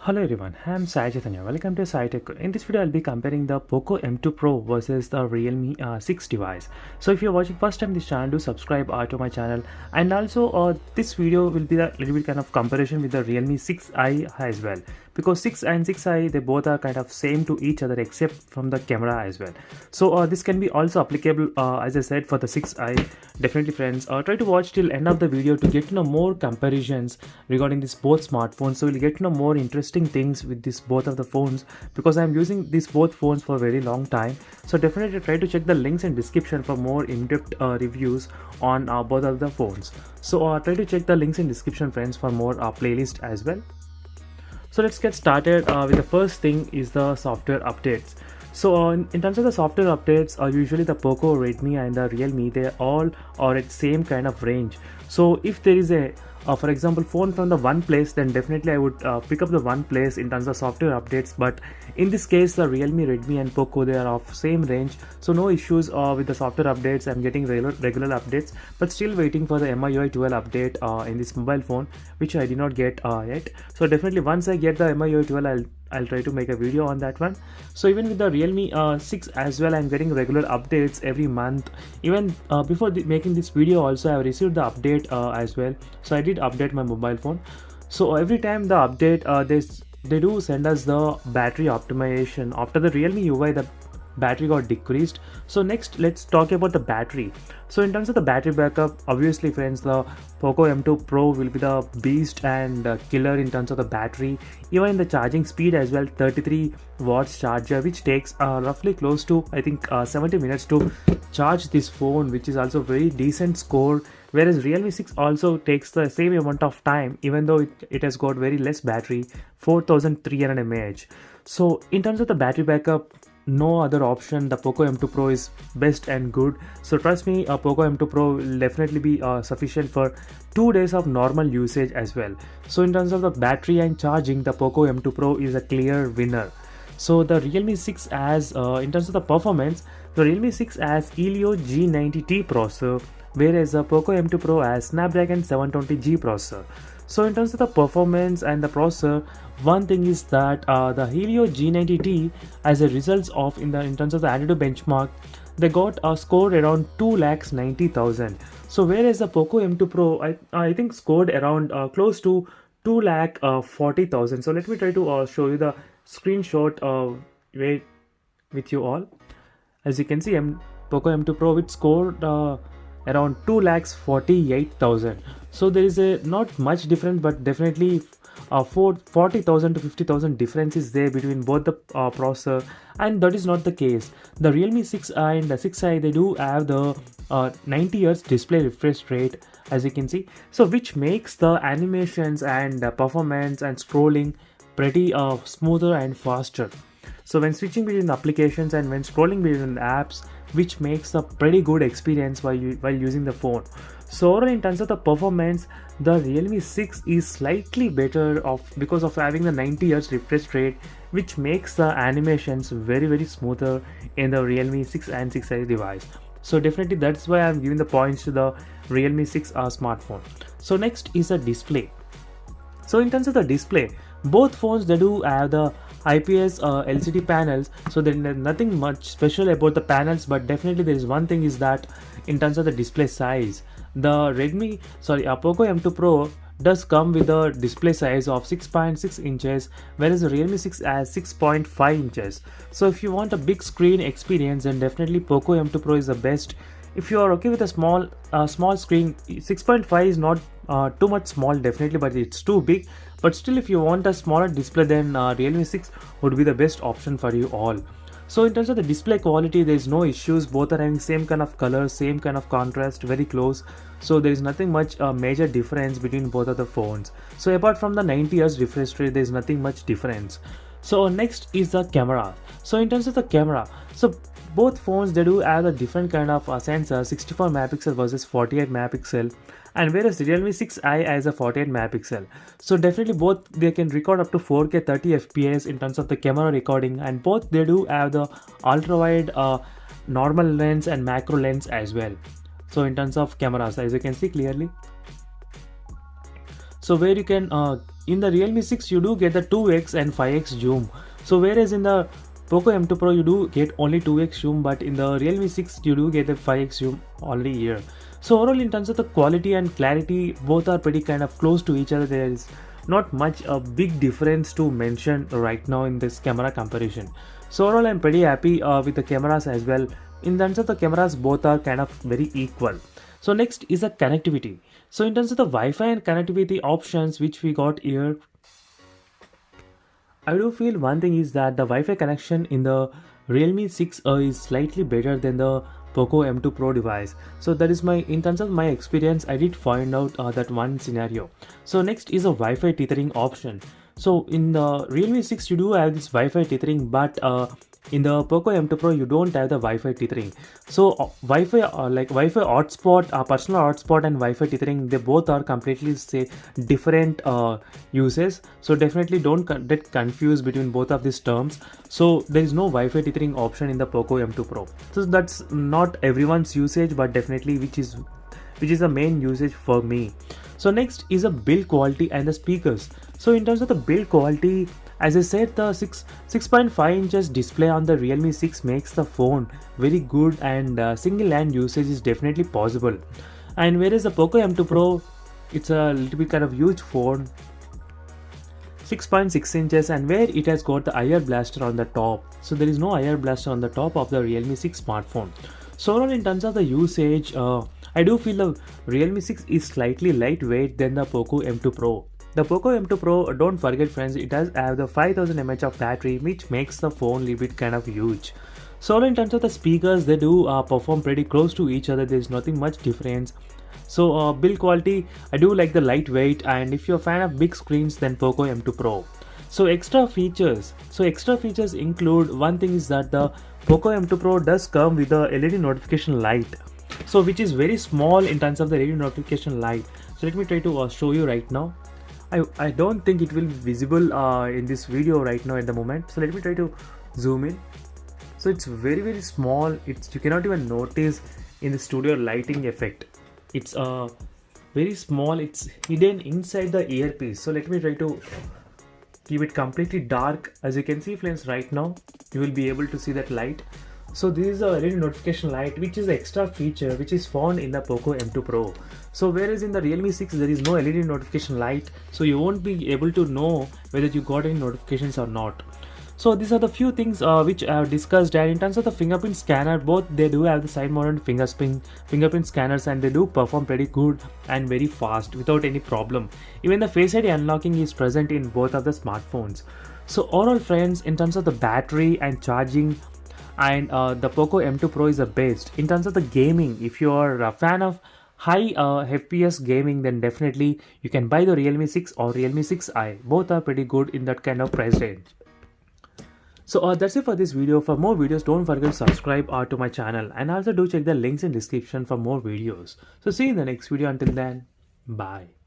Hello everyone, I'm Sai Chaitanya. Welcome to Sai Tech. In this video, I'll be comparing the POCO M2 Pro versus the Realme 6 device. So if you're watching first time this channel, do subscribe to my channel. And also, this video will be a little bit kind of comparison with the Realme 6i as well. Because 6 and 6i, they both are kind of same to each other except from the camera as well. So this can be also applicable, as I said, for the 6i. Definitely friends, try to watch till end of the video to get to know more comparisons regarding these both smartphones. So you'll get to know more interesting things with this both of the phones, because I'm using these both phones for a very long time. So definitely try to check the links in description for more in-depth reviews on both of the phones. So try to check the links in description friends for more playlist as well. So let's get started with the first thing is the software updates. So in terms of the software updates, usually the POCO, Redmi and the Realme, they all are at same kind of range. So if there is a for example phone from the OnePlus, then definitely I would pick up the OnePlus in terms of software updates. But in this case, the Realme, Redmi and POCO, they are of same range, so no issues with the software updates. I'm getting regular updates, but still waiting for the MIUI 12 update in this mobile phone, which I did not get yet. So definitely once I get the MIUI 12, I'll try to make a video on that one. So even with the Realme 6 as well, I'm getting regular updates every month. Even before making this video also, I have received the update as well. So I did update my mobile phone. So every time the update, they do send us the battery optimization. After the Realme UI, the battery got decreased. So next, let's talk about the battery. So in terms of the battery backup, obviously friends, the POCO M2 Pro will be the beast and killer in terms of the battery. Even in the charging speed as well, 33 watts charger, which takes roughly close to, I think, 70 minutes to charge this phone, which is also very decent score. Whereas Realme 6 also takes the same amount of time, even though it has got very less battery, 4300 mAh. So in terms of the battery backup, no other option, the POCO M2 Pro is best and good. So trust me, POCO M2 Pro will definitely be sufficient for 2 days of normal usage as well. So in terms of the battery and charging, the POCO M2 Pro is a clear winner. So the Realme 6 has, in terms of the performance, the Realme 6 has Helio G90T processor, whereas the POCO M2 Pro has Snapdragon 720G processor. So in terms of the performance and the processor, one thing is that the Helio G90T, as a result of in terms of the Antutu benchmark, they got scored around 2,90,000. So whereas the POCO M2 Pro, I think scored around close to 2,40,000. So let me try to show you the screenshot with you all. As you can see, POCO M2 Pro, which scored around 2,48,000. So there is a not much difference, but definitely 40,000 to 50,000 difference is there between both the processor, and that is not the case. The Realme 6i and the 6i, they do have the 90 Hz display refresh rate, as you can see, so which makes the animations and performance and scrolling pretty smoother and faster. So when switching between applications and when scrolling between apps, which makes a pretty good experience while using the phone. So overall, in terms of the performance, the Realme 6 is slightly better because of having the 90 Hz refresh rate, which makes the animations very smoother in the Realme 6 and 6i device. So definitely that's why I'm giving the points to the Realme 6 smartphone. So next is the display. So in terms of the display, both phones, they do have the IPS LCD panels, so there is nothing much special about the panels, but definitely there is one thing is that in terms of the display size, the POCO M2 Pro does come with a display size of 6.6 inches, whereas the Realme 6 has 6.5 inches. So if you want a big screen experience, then definitely POCO M2 Pro is the best. If you are okay with a small screen, 6.5 is not too much small definitely, but it's too big. But still, if you want a smaller display, then Realme 6 would be the best option for you all. So in terms of the display quality, there is no issues. Both are having same kind of color, same kind of contrast, very close. So there is nothing much major difference between both of the phones. So apart from the 90 Hz refresh rate, there is nothing much difference. So next is the camera. So in terms of the camera, so both phones, they do have a different kind of sensor, 64 megapixel versus 48 megapixel, and whereas the Realme 6i has a 48 megapixel. So definitely both, they can record up to 4K 30 FPS in terms of the camera recording, and both they do have the ultra wide normal lens and macro lens as well. So in terms of cameras, as you can see clearly, so where you can in the Realme 6 you do get the 2x and 5x zoom. So whereas in the POCO M2 Pro you do get only 2x zoom, but in the Realme 6 you do get the 5x zoom already here. So overall in terms of the quality and clarity, both are pretty kind of close to each other. There is not much a big difference to mention right now in this camera comparison. So overall I'm pretty happy with the cameras as well. In terms of the cameras, both are kind of very equal. So next is the connectivity. So in terms of the Wi-Fi and connectivity options which we got here, I do feel one thing is that the Wi-Fi connection in the Realme 6 is slightly better than the POCO M2 Pro device. So that is in terms of my experience, I did find out that one scenario. So next is a Wi-Fi tethering option. So in the Realme 6 you do have this Wi-Fi tethering, but in the POCO M2 Pro you don't have the Wi-Fi tethering. So Wi-Fi like Wi-Fi hotspot, personal hotspot and Wi-Fi tethering, they both are completely different uses. So definitely don't get confused between both of these terms. So there is no Wi-Fi tethering option in the POCO M2 Pro. So that's not everyone's usage, but definitely which is the main usage for me. So next is a build quality and the speakers. So in terms of the build quality, as I said, the 6.5 inches display on the Realme 6 makes the phone very good, and single hand usage is definitely possible. And whereas the POCO M2 Pro, it's a little bit kind of huge phone, 6.6 inches, and where it has got the IR blaster on the top. So there is no IR blaster on the top of the Realme 6 smartphone. So overall in terms of the usage, I do feel the Realme 6 is slightly lightweight than the POCO M2 Pro. The POCO M2 Pro, don't forget friends, it does have the 5000 mAh of battery, which makes the phone a little bit kind of huge. So in terms of the speakers, they do perform pretty close to each other. There is nothing much difference. So build quality, I do like the lightweight, and if you're a fan of big screens, then POCO M2 Pro. So extra features include, one thing is that the POCO M2 Pro does come with a LED notification light, so which is very small in terms of the LED notification light. So let me try to show you right now. I don't think it will be visible in this video right now at the moment. So let me try to zoom in. So it's very small. You cannot even notice in the studio lighting effect. It's very small. It's hidden inside the earpiece. So let me try to keep it completely dark. As you can see friends, right now you will be able to see that light. So this is a LED notification light, which is the extra feature which is found in the POCO M2 Pro. So whereas in the Realme 6 there is no LED notification light, so you won't be able to know whether you got any notifications or not. So these are the few things which I have discussed. And in terms of the fingerprint scanner, both they do have the side mounted fingerprint scanners, and they do perform pretty good and very fast without any problem. Even the Face ID unlocking is present in both of the smartphones. So overall friends, in terms of the battery and charging, and the POCO M2 Pro is the best. In terms of the gaming, if you are a fan of high FPS gaming, then definitely you can buy the Realme 6 or Realme 6i. Both are pretty good in that kind of price range. So that's it for this video. For more videos, don't forget to subscribe to my channel, and also do check the links in description for more videos. So see you in the next video. Until then, bye.